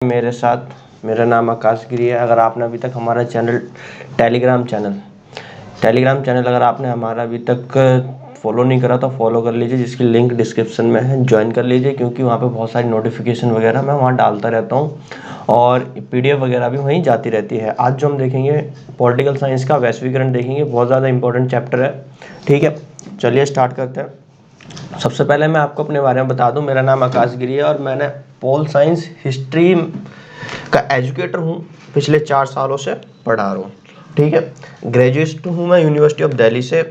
मेरे साथ मेरा नाम आकाश गिरी है। अगर आपने अभी तक हमारा टेलीग्राम चैनल अगर आपने हमारा अभी तक फॉलो नहीं करा तो फॉलो कर लीजिए, जिसकी लिंक डिस्क्रिप्शन में है। ज्वाइन कर लीजिए क्योंकि वहाँ पे बहुत सारी नोटिफिकेशन वगैरह मैं वहाँ डालता रहता हूँ और PDF वगैरह भी वहीं जाती रहती है। आज जो हम देखेंगे पॉलिटिकल साइंस का वैश्वीकरण देखेंगे, बहुत ज़्यादा इंपॉर्टेंट चैप्टर है। ठीक है, चलिए स्टार्ट करते हैं। सबसे पहले मैं आपको अपने बारे में बता दूं, मेरा नाम आकाश गिरी है और मैंने पोल साइंस हिस्ट्री का एजुकेटर हूं। पिछले 4 सालों से पढ़ा रहा हूं। ठीक है, ग्रेजुएट हूं मैं यूनिवर्सिटी ऑफ दिल्ली से।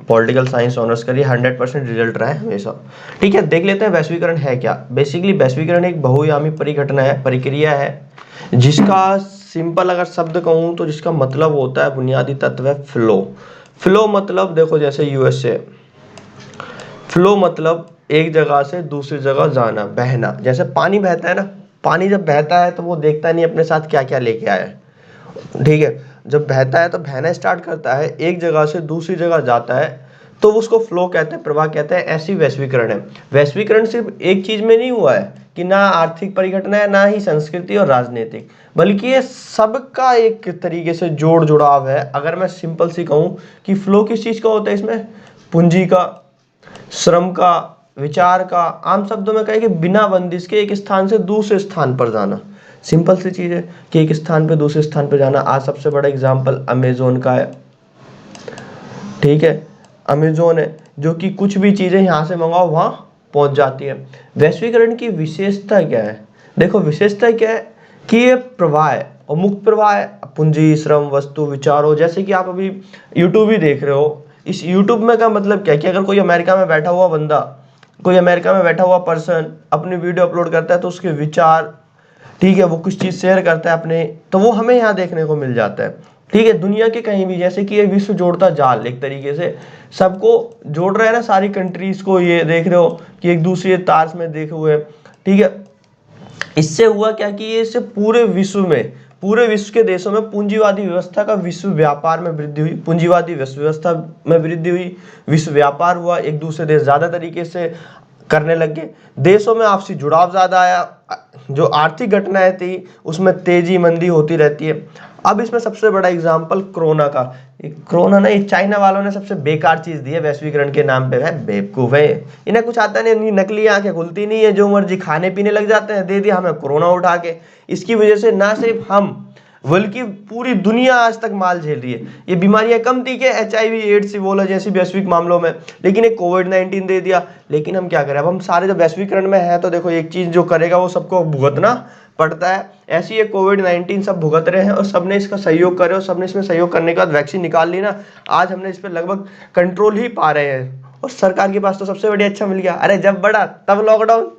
पॉलिटिकल साइंस ऑनर्स करिए, 100% रिजल्ट रहा है हमेशा। ठीक है, देख लेते हैं वैश्वीकरण है क्या। बेसिकली वैश्वीकरण एक बहुआयामी परिघटना है, प्रक्रिया है, जिसका सिंपल अगर शब्द कहूँ तो जिसका मतलब होता है, बुनियादी तत्व है फ्लो मतलब देखो, जैसे यूएसए, फ्लो मतलब एक जगह से दूसरी जगह जाना, बहना। जैसे पानी बहता है ना, पानी जब बहता है तो वो देखता नहीं अपने साथ क्या क्या लेके आया है। ठीक है, जब बहता है तो बहना स्टार्ट करता है, एक जगह से दूसरी जगह जाता है, तो उसको फ्लो कहते हैं, प्रवाह कहते हैं। ऐसी वैश्वीकरण है। वैश्वीकरण सिर्फ एक चीज में नहीं हुआ है कि ना आर्थिक परिघटना है, ना ही संस्कृति और राजनीतिक, बल्कि ये सबका एक तरीके से जोड़ जुड़ाव है। अगर मैं सिंपल सी कहूँ कि फ्लो किस चीज का होता है, इसमें पूंजी का, श्रम का, विचार का, आम शब्दों में कहे कि बिना बंदिश के एक स्थान से दूसरे स्थान पर जाना। सिंपल सी चीज है कि एक स्थान पे दूसरे स्थान पे जाना। आज सबसे बड़ा एग्जांपल अमेजोन का है। ठीक है, अमेजोन है जो कि कुछ भी चीजें यहां से मंगाओ वहां पहुंच जाती है। वैश्वीकरण की विशेषता क्या है? देखो, विशेषता क्या है कि ये प्रवाह है और मुक्त प्रवाह है। पूंजी, श्रम, वस्तु, विचारों, जैसे कि आप अभी यूट्यूब ही देख रहे हो। इस यूट्यूब में का मतलब क्या है कि अगर कोई अमेरिका में बैठा हुआ बंदा, कोई अमेरिका में बैठा हुआ पर्सन अपनी वीडियो अपलोड करता है तो उसके विचार, ठीक है, वो कुछ चीज शेयर करता है अपने, तो वो हमें यहाँ देखने को मिल जाता है। ठीक है, दुनिया के कहीं भी, जैसे कि ये विश्व जोड़ता जाल एक तरीके से सबको जोड़ रहा है ना, सारी कंट्रीज को। ये देख रहे हो कि एक दूसरे तार में देखे हुए। ठीक है, इससे हुआ क्या कि ये इससे पूरे विश्व में, पूरे विश्व के देशों में पूंजीवादी व्यवस्था का विश्व व्यापार में वृद्धि हुई। पूंजीवादी व्यवस्था में वृद्धि हुई, विश्व व्यापार हुआ, एक दूसरे देश ज्यादा तरीके से करने लग गए, देशों में आपसी जुड़ाव ज्यादा आया, जो आर्थिक घटनाएं थी उसमें तेजी मंदी होती रहती है। अब इसमें सबसे बड़ा एग्जांपल कोरोना का। कोरोना ना, ये चाइना वालों ने सबसे बेकार चीज दी है वैश्वीकरण के नाम पे। है बेवकूफ है, इन्हें कुछ आता नहीं, नकली आंखें खुलती नहीं है, जो मर्जी खाने पीने लग जाते हैं, दे दिया हमें कोरोना उठा के। इसकी वजह से ना सिर्फ हम बल्कि पूरी दुनिया आज तक माल झेल रही है। ये बीमारियां कम थी कि HIV, एड्स, इबोला जैसी वैश्विक मामलों में, लेकिन एक कोविड-19 दे दिया। लेकिन हम क्या करें, अब हम सारे जब वैश्वीकरण में है तो देखो, एक चीज जो करेगा वो सबको भुगतना पड़ता है। ऐसी ये कोविड-19 सब भुगत रहे हैं और सबने इसका सहयोग करे, और सबने इसमें सहयोग करने के बाद वैक्सीन निकाल ली ना, आज हमने इस पर लगभग कंट्रोल ही पा रहे हैं। और सरकार के पास तो सबसे बढ़िया अच्छा मिल गया, अरे जब बढ़ा तब लॉकडाउन।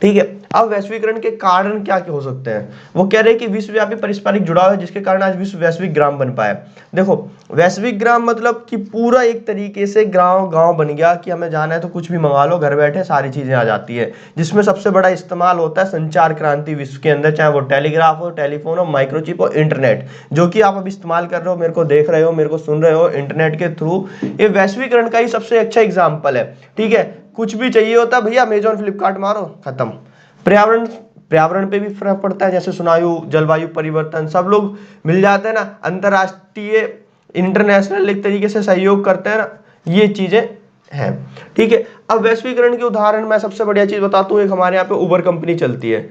ठीक है, अब वैश्वीकरण के कारण क्या क्या हो सकते हैं? वो कह रहे हैं कि विश्वव्यापी पारस्परिक जुड़ाव है, जिसके कारण आज विश्व वैश्विक ग्राम बन पाया। देखो, वैश्विक ग्राम मतलब कि पूरा एक तरीके से गांव गांव बन गया कि हमें जाना है तो कुछ भी मंगा लो, घर बैठे सारी चीजें आ जाती है। जिसमें सबसे बड़ा इस्तेमाल होता है संचार क्रांति विश्व के अंदर, चाहे वो टेलीग्राफ हो, टेलीफोन हो, माइक्रोचिप हो, इंटरनेट, जो कि आप अब इस्तेमाल कर रहे हो, मेरे को देख रहे हो, मेरे को सुन रहे हो इंटरनेट के थ्रू। ये वैश्वीकरण का ही सबसे अच्छा एग्जाम्पल है। ठीक है, कुछ भी चाहिए होता है भैया, अमेजोन, फ्लिपकार्ट मारो, खत्म। पर्यावरण पर्यावरण पे भी फर्क पड़ता है, जैसे सुनायु, जलवायु परिवर्तन, सब लोग मिल जाते हैं ना, अंतरराष्ट्रीय, इंटरनेशनल एक तरीके से सहयोग करते हैं ना, ये चीजें हैं। ठीक है, अब वैश्वीकरण के उदाहरण मैं सबसे बढ़िया चीज बताता हूँ। एक हमारे यहाँ पे उबर कंपनी चलती है।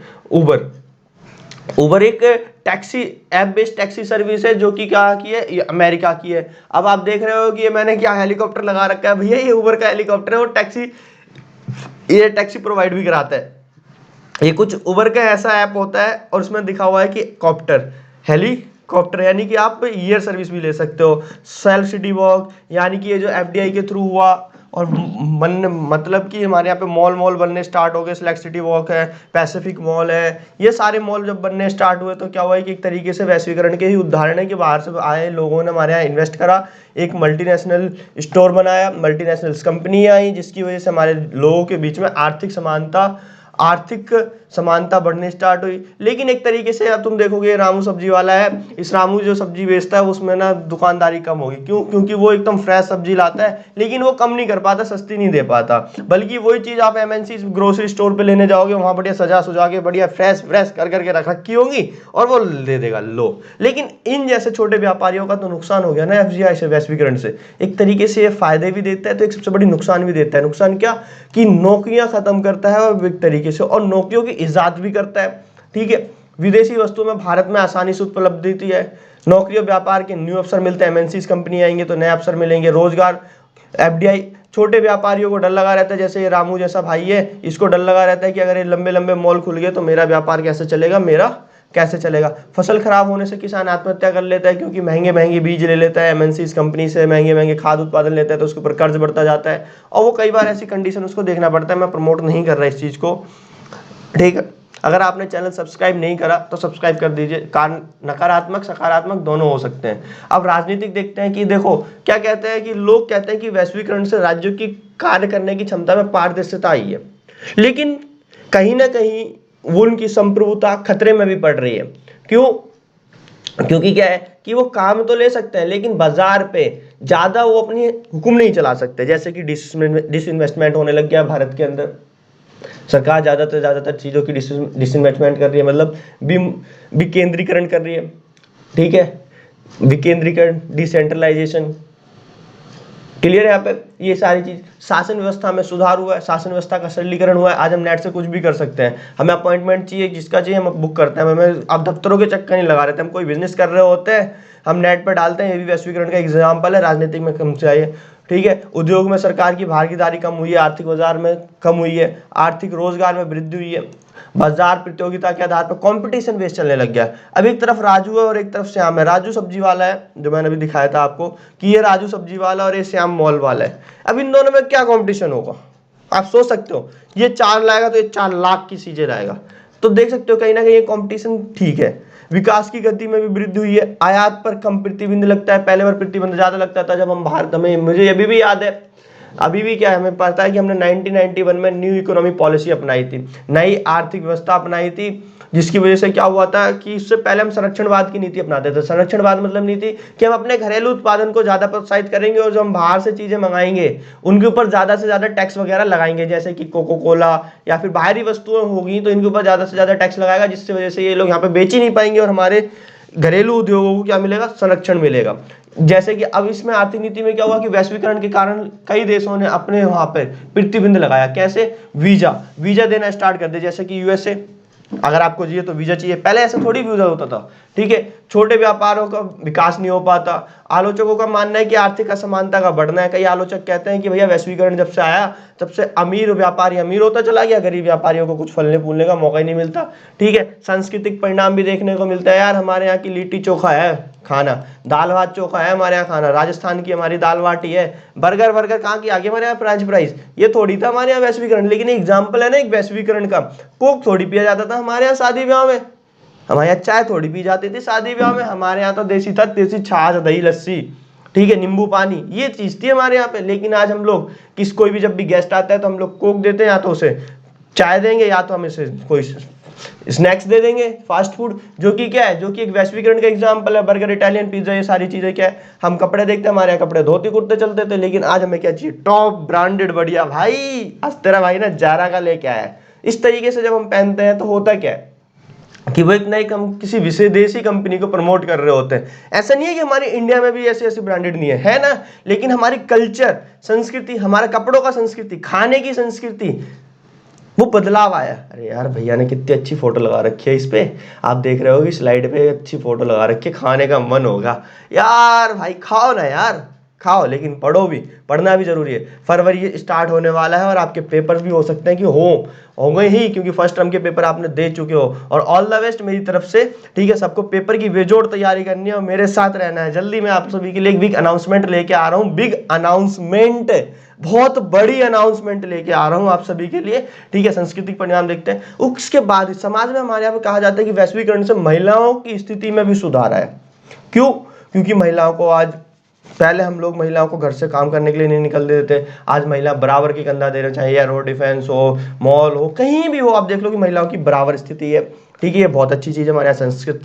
उबर एक taxi app based taxi service है, जो कि क्या की है, ये अमेरिका की है। अब आप देख रहे हो कि ये मैंने क्या हेलीकॉप्टर लगा रखा है, भैया ये उबर का हेलीकॉप्टर है, वो टैक्सी प्रोवाइड भी कराता है। ये कुछ उबर का ऐसा ऐप होता है और उसमें दिखा हुआ है कि कॉप्टर, हेलीकॉप्टर, यानी कि आप एयर सर्विस भी ले सकते हो। सेल्फ सिटी वॉक, यानी कि ये जो FDI के थ्रू हुआ, और मतलब कि हमारे यहाँ पे मॉल बनने स्टार्ट हो गए। सिलेक्ट सिटी वॉक है, पैसिफिक मॉल है, ये सारे मॉल जब बनने स्टार्ट हुए तो क्या हुआ है कि एक तरीके से वैश्वीकरण के ही उदाहरण है कि बाहर से आए लोगों ने हमारे यहाँ इन्वेस्ट करा, एक मल्टीनेशनल स्टोर बनाया, मल्टीनेशनल कंपनी आई, जिसकी वजह से हमारे लोगों के बीच में आर्थिक समानता बढ़नी स्टार्ट हुई। लेकिन एक तरीके से अब तुम देखोगे रामू सब्जी वाला है, इस रामू जो सब्जी बेचता है उसमें ना दुकानदारी कम होगी। क्यों? क्योंकि वो एकदम फ्रेश सब्जी लाता है, लेकिन वो कम नहीं कर पाता, सस्ती नहीं दे पाता। बल्कि वही चीज आप एमएनसी ग्रोसरी स्टोर पे लेने जाओगे, वहां बढ़िया सजा सुजा के बढ़िया फ्रेश फ्रेश कर करके रख रखी होंगी और वो दे देगा लो। लेकिन इन जैसे छोटे व्यापारियों का तो नुकसान हो गया ना एफजीआई से, वैश्वीकरण से। एक तरीके से ये फायदे भी देता है तो एक सबसे बड़ी नुकसान भी देता है। नुकसान क्या? कि नौकरियां खत्म करता है और एक तरीके से, और नौकरियों की इजाद भी करता है। ठीक है, विदेशी वस्तुओं में भारत में आसानी से उपलब्धि है, नौकरी और व्यापार के न्यू अवसर मिलते हैं, एमएनसी कंपनी आएंगे तो नए अवसर मिलेंगे, रोजगार, एफडीआई। छोटे व्यापारियों को डर लगा रहता है, जैसे ये रामू जैसा भाई है, इसको डर लगा रहता है कि अगर ये लंबे लंबे मॉल खुल गए तो मेरा व्यापार कैसे चलेगा, मेरा कैसे चलेगा। फसल खराब होने से किसान आत्महत्या कर लेता है, क्योंकि महंगे महंगे बीज ले लेता है एमएनसी कंपनी से, महंगे महंगे खाद उत्पादन लेता है तो उसके ऊपर कर्ज बढ़ता जाता है, और वो कई बार ऐसी कंडीशन उसको देखना पड़ता है। मैं प्रमोट नहीं कर रहा इस चीज़ को, ठीक है। अगर आपने चैनल सब्सक्राइब नहीं करा तो सब्सक्राइब कर दीजिए। कारण नकारात्मक सकारात्मक दोनों हो सकते हैं। अब राजनीतिक देखते हैं कि देखो क्या कहते हैं, कि लोग कहते हैं कि वैश्वीकरण से राज्यों की कार्य करने की क्षमता में पारदर्शिता आई है, लेकिन कहीं ना कहीं वो उनकी संप्रभुता खतरे में भी पड़ रही है। क्यों? क्योंकि क्या है कि वो काम तो ले सकते हैं, लेकिन बाजार पे ज्यादा वो अपनी हुक्म नहीं चला सकते। जैसे कि डिसइन्वेस्टमेंट होने लग गया भारत के अंदर, सरकार ज्यादातर चीजों की डिसइन्वेस्टमेंट कर रही है, मतलब विकेंद्रीकरण कर रही है। ठीक है, विकेंद्रीकरण, डिसेंट्रलाइजेशन, क्लियर है यहाँ पे। ये सारी चीज, शासन व्यवस्था में सुधार हुआ है, शासन व्यवस्था का सरलीकरण हुआ है। आज हम नेट से कुछ भी कर सकते हैं, हमें अपॉइंटमेंट चाहिए, जिसका चाहिए हम बुक करते हैं। हमें अब दफ्तरों के चक्कर नहीं लगा रहे थे, हम कोई बिजनेस कर रहे होते हैं हम नेट पर डालते हैं। ये भी वैश्वीकरण का एग्जाम्पल है। राजनीतिक में कम चाहिए, ठीक है। उद्योग में सरकार की भागीदारी कम हुई है, आर्थिक बाजार में कम हुई है, आर्थिक रोजगार में वृद्धि हुई है, बाजार प्रतियोगिता के आधार पर कंपटीशन बेस चलने लग गया। अब एक तरफ राजू है और एक तरफ श्याम है। राजू सब्जी वाला है, जो मैंने अभी दिखाया था आपको कि ये राजू सब्जी वाला और ये श्याम मॉल वाला है। अब इन दोनों में क्या कंपटीशन होगा? आप सोच सकते हो, ये 4 लाएगा तो ये 4 लाख की चीजें लाएगा। तो देख सकते हो कहीं ना कहीं ये कंपटीशन ठीक है। विकास की गति में भी वृद्धि हुई है, आयात पर कम प्रतिबंध लगता है। पहले बार प्रतिबंध ज्यादा लगता था जब हम भारत में, मुझे अभी भी याद है, अभी भी क्या है हमें पता है कि हमने 1991 में न्यू इकोनॉमी पॉलिसी अपनाई थी, नई आर्थिक व्यवस्था अपनाई थी, जिसकी वजह से क्या हुआ था कि इससे पहले हम संरक्षणवाद की नीति अपनाते थे। संरक्षणवाद मतलब नीति कि हम अपने घरेलू उत्पादन को ज्यादा प्रोत्साहित करेंगे और जो हम बाहर से चीजें मंगाएंगे उनके ऊपर ज्यादा से ज्यादा टैक्स वगैरह लगाएंगे। जैसे कि कोको कोला या फिर बाहरी वस्तुएं होगी तो इनके ऊपर ज्यादा से ज्यादा टैक्स लगाएगा, जिसकी वजह से ये लोग यहाँ पे बेच ही नहीं पाएंगे और हमारे घरेलू उद्योगों को क्या मिलेगा? संरक्षण मिलेगा। जैसे कि अब इसमें आर्थिक नीति में क्या हुआ कि वैश्वीकरण के कारण कई देशों ने अपने वहां पर प्रतिबंध लगाया। कैसे? वीजा देना स्टार्ट कर दे। जैसे कि यूएसए, अगर आपको चाहिए तो वीजा चाहिए, पहले ऐसा थोड़ी वीजा होता था। ठीक है, छोटे व्यापारों का विकास नहीं हो पाता। आलोचकों का मानना है कि आर्थिक असमानता का बढ़ना है। कई आलोचक कहते हैं कि भैया वैश्वीकरण जब से आया तब से अमीर व्यापारी अमीर होता चला गया, गरीब व्यापारियों को कुछ फलने फूलने का मौका ही नहीं मिलता। ठीक है, सांस्कृतिक परिणाम भी देखने को मिलता है। यार हमारे यहाँ की लिट्टी चोखा है खाना, दाल भात चोखा है हमारे यहाँ खाना, राजस्थान की हमारी दाल बाटी है, बर्गर कहाँ की आगे हमारे यहाँ फ्रेंच फ्राइज, ये थोड़ी था हमारे यहाँ वैश्वीकरण। लेकिन एग्जाम्पल है ना एक वैश्वीकरण का, कोक थोड़ी पिया जाता था हमारे यहाँ शादी ब्याह में, हमारे यहाँ चाय थोड़ी पी जाती थी शादी ब्याह में, हमारे यहाँ तो देसी था, देसी छाछ दही लस्सी, ठीक है, नींबू पानी, ये चीज थी हमारे यहाँ पे। लेकिन आज हम लोग कोई भी जब भी गेस्ट आता है तो हम लोग कोक देते हैं, या तो उसे चाय देंगे या तो हम इसे कोई स्नैक्स दे देंगे, फास्ट फूड, जो कि क्या है, जो कि एक वैश्वीकरण का एग्जांपल है। बर्गर, इटालियन पिज्जा, ये सारी चीजें क्या है। हम कपड़े देखते हैं, हमारे यहाँ कपड़े धोती कुर्ते चलते थे, लेकिन आज हमें क्या चाहिए? टॉप ब्रांडेड बढ़िया। भाई आज तेरा भाई ना जारा का लेके आया है। इस तरीके से जब हम पहनते हैं तो होता क्या है कि वो एक नई किसी विदेशी कंपनी को प्रमोट कर रहे होते हैं। ऐसा नहीं है कि हमारी इंडिया में भी ऐसी ऐसी ब्रांडेड नहीं है ना, लेकिन हमारी कल्चर, संस्कृति, हमारा कपड़ों का संस्कृति, खाने की संस्कृति, वो बदलाव आया। अरे यार भैया ने कितनी अच्छी फोटो लगा रखी है, इस पे आप देख रहे होगी स्लाइड पे अच्छी फोटो लगा रखी है, खाने का मन होगा यार। भाई खाओ ना यार, खाओ, लेकिन पढ़ो भी, पढ़ना भी जरूरी है। फरवरी स्टार्ट होने वाला है और आपके पेपर भी हो सकते हैं कि होंगे ही, क्योंकि फर्स्ट टर्म के पेपर आपने दे चुके हो। और ऑल द बेस्ट मेरी तरफ से, ठीक है। सबको पेपर की बेजोड़ तैयारी करनी है और मेरे साथ रहना है। जल्दी मैं आप सभी के लिए एक बिग अनाउंसमेंट लेके आ रहा हूँ, बिग अनाउंसमेंट, बहुत बड़ी अनाउंसमेंट लेके आ रहा हूँ आप सभी के लिए, ठीक है। सांस्कृतिक परिणाम देखते हैं। उसके बाद समाज में हमारे यहाँ पे कहा जाता है कि वैश्वीकरण से महिलाओं की स्थिति में भी सुधार आया। क्यों? क्योंकि महिलाओं को आज पहले हम लोग महिलाओं को घर से काम करने के लिए नहीं निकल देते थे, आज महिला बराबर की कंधा दे रहे, चाहे एयर हो, डिफेंस हो, मॉल हो, कहीं भी हो, आप देख लो कि महिलाओं की बराबर स्थिति है। ठीक है, ये बहुत अच्छी चीज़ है, हमारे यहाँ संस्कृत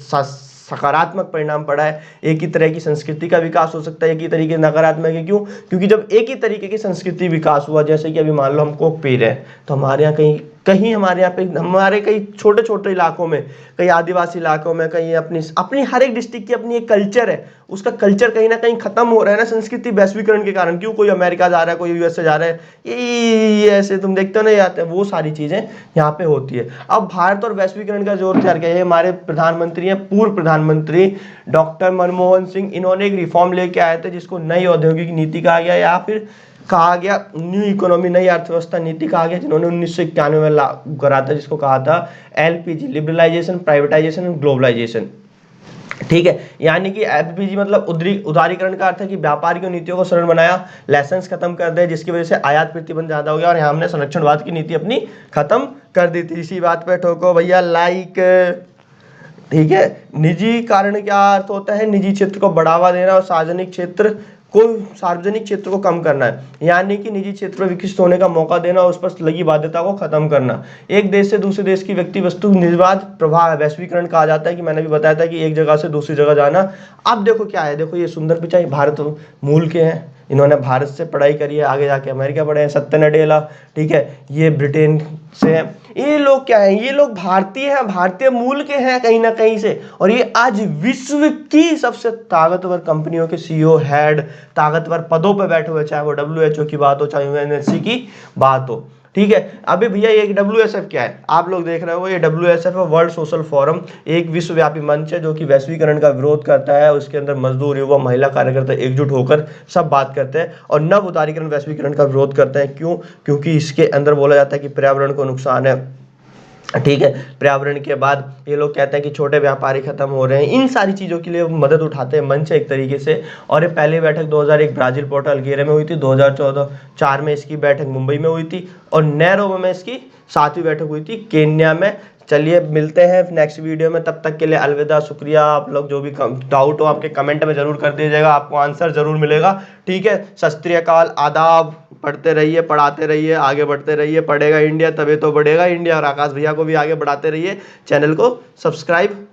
सकारात्मक परिणाम पड़ा है। एक ही तरह की संस्कृति का विकास हो सकता है, एक ही तरीके नकारात्मक है। क्यों? क्योंकि जब एक ही तरीके की संस्कृति विकास हुआ, जैसे कि अभी मान लो हम कोक पी रहे हैं, तो हमारे यहाँ कहीं कहीं हमारे यहाँ पे, हमारे कई छोटे छोटे इलाकों में, कई आदिवासी इलाकों में, कहीं अपनी अपनी हर एक डिस्ट्रिक्ट की अपनी एक कल्चर है, उसका कल्चर कहीं ना कहीं खत्म हो रहा है ना संस्कृति वैश्वीकरण के कारण। क्यों? कोई अमेरिका जा रहा है, कोई यूएस से जा रहा है, ये ऐसे तुम देखते हो ना, आते हैं, वो सारी चीजें यहाँ पे होती है। अब भारत और वैश्वीकरण का जोर क्या है, हमारे प्रधानमंत्री हैं, पूर्व प्रधानमंत्री डॉक्टर मनमोहन सिंह, इन्होंने एक रिफॉर्म लेके आए थे जिसको नई औद्योगिक नीति कहा गया, या फिर कहा गया न्यू इकोनॉमी, नई अर्थव्यवस्था नीति कहा गया, जिन्होंने 1991 में लागू करा था, जिसको कहा था LPG, liberalisation, privatisation and globalisation. ठीक है, यानी कि एलपीजी मतलब उदारीकरण का अर्थ है कि व्यापारियों नीतियों को सरल बनाया, लाइसेंस खत्म कर दे, जिसकी वजह से आयात प्रतिबंध ज्यादा हो गया, और यहाँ हमने संरक्षणवाद की नीति अपनी खत्म कर दी थी। इसी बात पे ठोको भैया लाइक। ठीक है, निजी कारण क्या अर्थ होता है, निजी क्षेत्र को बढ़ावा देना और सार्वजनिक क्षेत्र को कम करना है, यानी कि निजी क्षेत्र में विकसित होने का मौका देना और उस पर लगी बाध्यता को खत्म करना। एक देश से दूसरे देश की व्यक्ति वस्तु निर्बाध प्रवाह है, वैश्वीकरण कहा जाता है, कि मैंने भी बताया था कि एक जगह से दूसरी जगह जाना। अब देखो क्या है, देखो ये सुंदर पिचाई भारत मूल के हैं, इन्होंने भारत से पढ़ाई करी है, आगे जाके अमेरिका पढ़े हैं, सत्य नडेला। ठीक है, ये ब्रिटेन से है। ये लोग क्या है, ये लोग भारतीय हैं, भारतीय मूल के हैं कहीं ना कहीं से, और ये आज विश्व की सबसे ताकतवर कंपनियों के सीईओ, हेड, ताकतवर पदों पर बैठे हुए, चाहे वो डब्ल्यूएचओ की बात हो, चाहे यूएनएससी की बात हो। ठीक है, अभी भैया ये डब्ल्यूएसएफ क्या है, आप लोग देख रहे हो, ये डब्ल्यूएसएफ है, वर्ल्ड सोशल फोरम, एक विश्वव्यापी मंच है जो कि वैश्वीकरण का विरोध करता है। उसके अंदर मजदूर, युवा, महिला कार्यकर्ता एकजुट होकर सब बात करते हैं और नव उदारीकरण वैश्वीकरण का विरोध करते हैं। क्यों? क्योंकि इसके अंदर बोला जाता है कि पर्यावरण को नुकसान है। ठीक है, पर्यावरण के बाद ये लोग कहते हैं कि छोटे व्यापारी खत्म हो रहे हैं, इन सारी चीज़ों के लिए मदद उठाते हैं, मंच है एक तरीके से। और ये पहली बैठक 2001 ब्राजील पोर्टल अल्गेरिया में हुई थी, 2014 में इसकी बैठक मुंबई में हुई थी, और नैरोबी में इसकी 7वीं बैठक हुई थी केन्या में। चलिए मिलते हैं नेक्स्ट वीडियो में, तब तक के लिए अलविदा, शुक्रिया। आप लोग जो भी डाउट हो आपके कमेंट में जरूर कर दीजिएगा, आपको आंसर जरूर मिलेगा। ठीक है, सत श्री अकाल, आदाब। पढ़ते रहिए, पढ़ाते रहिए, आगे बढ़ते रहिए, पढ़ेगा इंडिया तभी तो बढ़ेगा इंडिया। और आकाश भैया को भी आगे बढ़ाते रहिए, चैनल को सब्सक्राइब